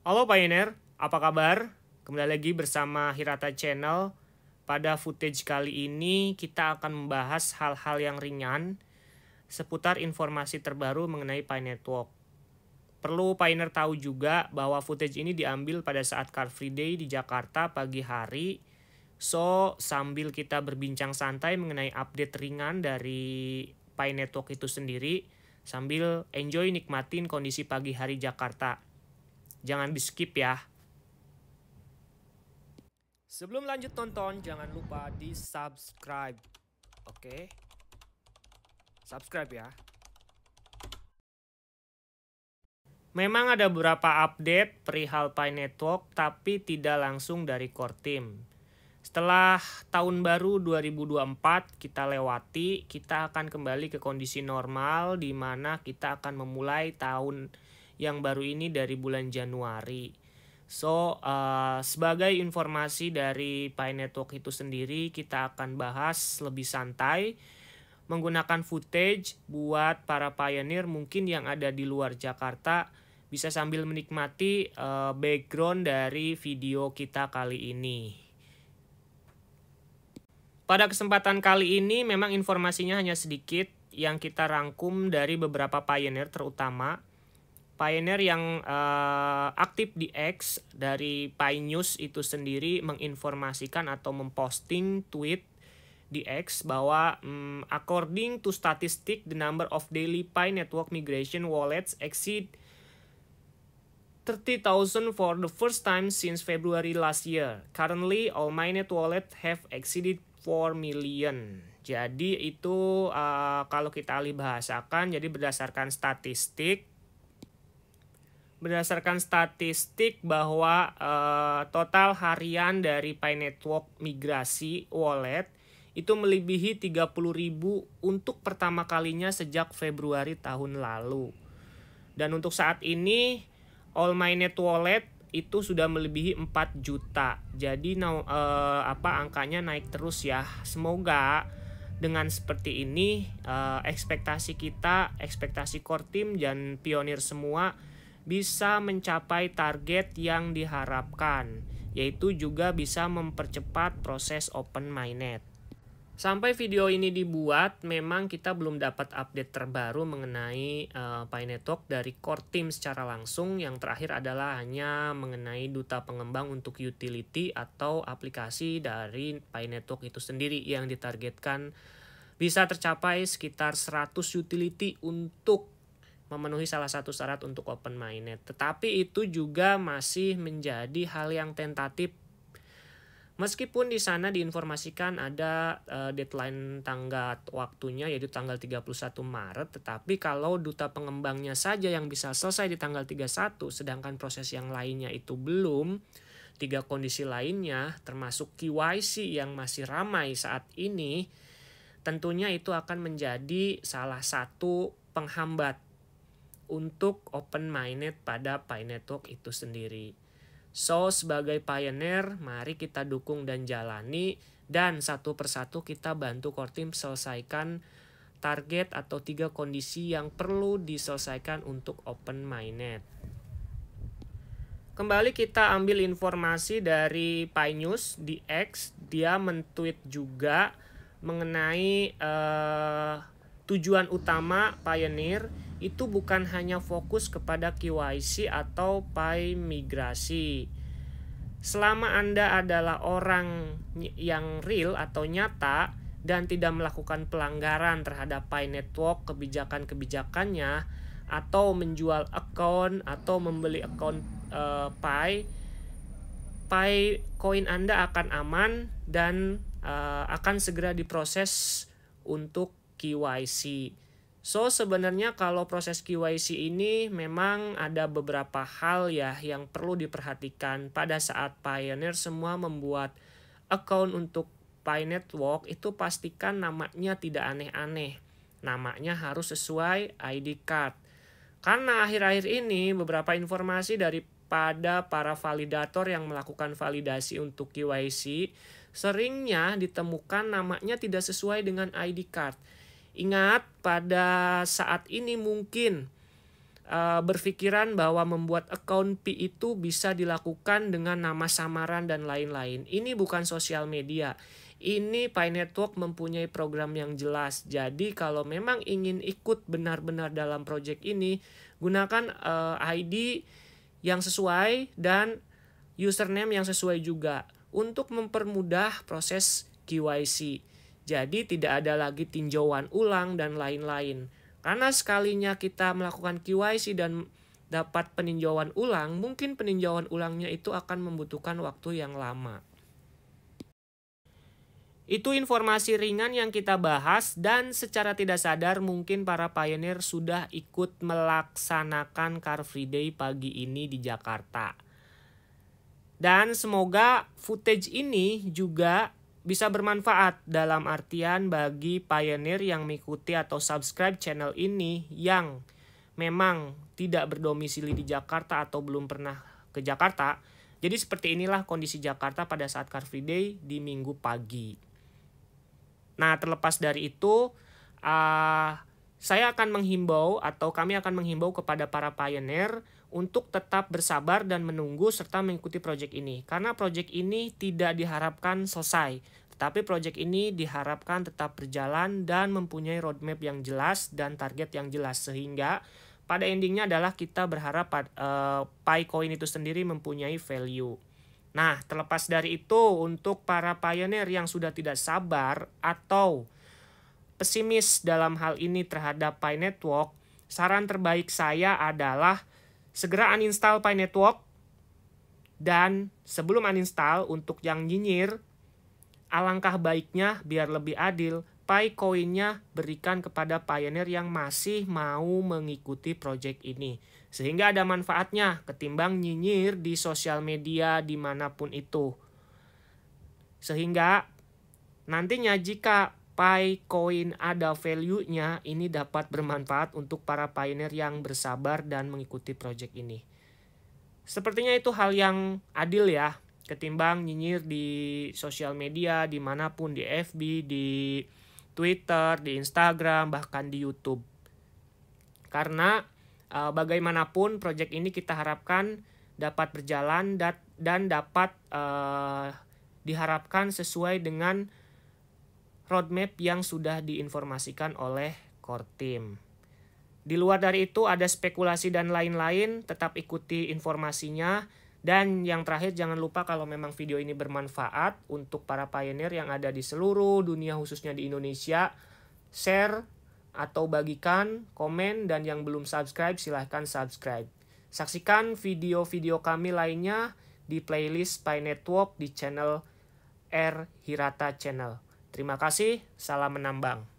Halo Pioneer, apa kabar? Kembali lagi bersama Hirata Channel. Pada footage kali ini kita akan membahas hal-hal yang ringan seputar informasi terbaru mengenai Pi Network. Perlu Pioneer tahu juga bahwa footage ini diambil pada saat Car Free Day di Jakarta pagi hari. So, sambil kita berbincang santai mengenai update ringan dari Pi Network itu sendiri, sambil enjoy nikmatin kondisi pagi hari Jakarta. Jangan di skip ya. Sebelum lanjut tonton, jangan lupa di subscribe. Oke? Subscribe ya. Memang ada beberapa update perihal Pi Network, tapi tidak langsung dari core team. Setelah tahun baru 2024 kita lewati, kita akan kembali ke kondisi normal di mana kita akan memulai tahun yang baru ini dari bulan Januari. So, sebagai informasi dari Pi Network itu sendiri, kita akan bahas lebih santai menggunakan footage buat para pioneer mungkin yang ada di luar Jakarta bisa sambil menikmati background dari video kita kali ini. Pada kesempatan kali ini memang informasinya hanya sedikit yang kita rangkum dari beberapa pioneer, terutama pioneer yang aktif di X dari Pi News itu sendiri menginformasikan atau memposting tweet di X bahwa according to statistic, the number of daily Pi Network migration wallets exceed 30,000 for the first time since February last year. Currently, all mainnet wallet have exceeded 4 million. Jadi itu kalau kita alih bahasakan, jadi berdasarkan statistik bahwa total harian dari Pi Network migrasi wallet itu melebihi 30.000 untuk pertama kalinya sejak Februari tahun lalu. Dan untuk saat ini all mainnet wallet itu sudah melebihi 4 juta. Jadi angkanya naik terus ya. Semoga dengan seperti ini ekspektasi kita, ekspektasi core team dan pionir semua bisa mencapai target yang diharapkan, yaitu juga bisa mempercepat proses open mainnet. Sampai video ini dibuat, memang kita belum dapat update terbaru mengenai Pi Network dari core team secara langsung. Yang terakhir adalah hanya mengenai duta pengembang untuk utility atau aplikasi dari Pi Network itu sendiri yang ditargetkan bisa tercapai sekitar 100 utility untuk memenuhi salah satu syarat untuk open mainnet. Tetapi itu juga masih menjadi hal yang tentatif. Meskipun di sana diinformasikan ada deadline tanggal waktunya yaitu tanggal 31 Maret, tetapi kalau duta pengembangnya saja yang bisa selesai di tanggal 31, sedangkan proses yang lainnya itu belum, 3 kondisi lainnya termasuk KYC yang masih ramai saat ini, tentunya itu akan menjadi salah satu penghambat untuk open mainnet pada Pi Network itu sendiri. So, sebagai pioneer, mari kita dukung dan jalani, dan satu persatu kita bantu core team selesaikan target atau 3 kondisi yang perlu diselesaikan untuk open mainnet. Kembali kita ambil informasi dari Pi News di X, dia men-tweet juga mengenai tujuan utama pioneer itu bukan hanya fokus kepada KYC atau Pi migrasi. Selama Anda adalah orang yang real atau nyata dan tidak melakukan pelanggaran terhadap Pi Network kebijakan-kebijakannya atau menjual account atau membeli account Pi koin Anda akan aman dan akan segera diproses untuk KYC. So, sebenarnya kalau proses KYC ini memang ada beberapa hal ya yang perlu diperhatikan pada saat pioneer semua membuat account untuk Pi Network. Itu pastikan namanya tidak aneh-aneh. Namanya harus sesuai ID card. Karena akhir-akhir ini beberapa informasi daripada para validator yang melakukan validasi untuk KYC seringnya ditemukan namanya tidak sesuai dengan ID card. Ingat, pada saat ini mungkin berpikiran bahwa membuat account Pi itu bisa dilakukan dengan nama samaran dan lain-lain. Ini bukan sosial media. Ini Pi Network mempunyai program yang jelas. Jadi kalau memang ingin ikut benar-benar dalam project ini, gunakan ID yang sesuai dan username yang sesuai juga untuk mempermudah proses KYC. Jadi tidak ada lagi tinjauan ulang dan lain-lain. Karena sekalinya kita melakukan KYC dan dapat peninjauan ulang, mungkin peninjauan ulangnya itu akan membutuhkan waktu yang lama. Itu informasi ringan yang kita bahas, dan secara tidak sadar mungkin para pioneer sudah ikut melaksanakan Car Free Day pagi ini di Jakarta. Dan semoga footage ini juga bisa bermanfaat dalam artian bagi pioneer yang mengikuti atau subscribe channel ini yang memang tidak berdomisili di Jakarta atau belum pernah ke Jakarta. Jadi seperti inilah kondisi Jakarta pada saat Car Free Day di Minggu pagi. Nah, terlepas dari itu, saya akan menghimbau atau kami akan menghimbau kepada para pioneer untuk tetap bersabar dan menunggu serta mengikuti proyek ini. Karena proyek ini tidak diharapkan selesai, tetapi proyek ini diharapkan tetap berjalan dan mempunyai roadmap yang jelas dan target yang jelas. Sehingga pada endingnya adalah kita berharap PiCoin itu sendiri mempunyai value. Nah, terlepas dari itu, untuk para pioneer yang sudah tidak sabar atau pesimis dalam hal ini terhadap Pi Network, saran terbaik saya adalah segera uninstall Pi Network. Dan sebelum uninstall, untuk yang nyinyir, alangkah baiknya biar lebih adil, PiCoin-nya berikan kepada pioneer yang masih mau mengikuti project ini. Sehingga ada manfaatnya ketimbang nyinyir di sosial media dimanapun itu. Sehingga nantinya jika PiCoin ada value-nya, ini dapat bermanfaat untuk para pioneer yang bersabar dan mengikuti project ini. Sepertinya itu hal yang adil ya, ketimbang nyinyir di sosial media dimanapun, di FB, di Twitter, di Instagram, bahkan di YouTube. Karena bagaimanapun project ini kita harapkan dapat berjalan dan dapat diharapkan sesuai dengan roadmap yang sudah diinformasikan oleh core team. Di luar dari itu ada spekulasi dan lain-lain, tetap ikuti informasinya. Dan yang terakhir, jangan lupa kalau memang video ini bermanfaat untuk para pioneer yang ada di seluruh dunia, khususnya di Indonesia, share atau bagikan, komen, dan yang belum subscribe silahkan subscribe. Saksikan video-video kami lainnya di playlist Pi Network di channel R Hirata Channel. Terima kasih, salam menambang.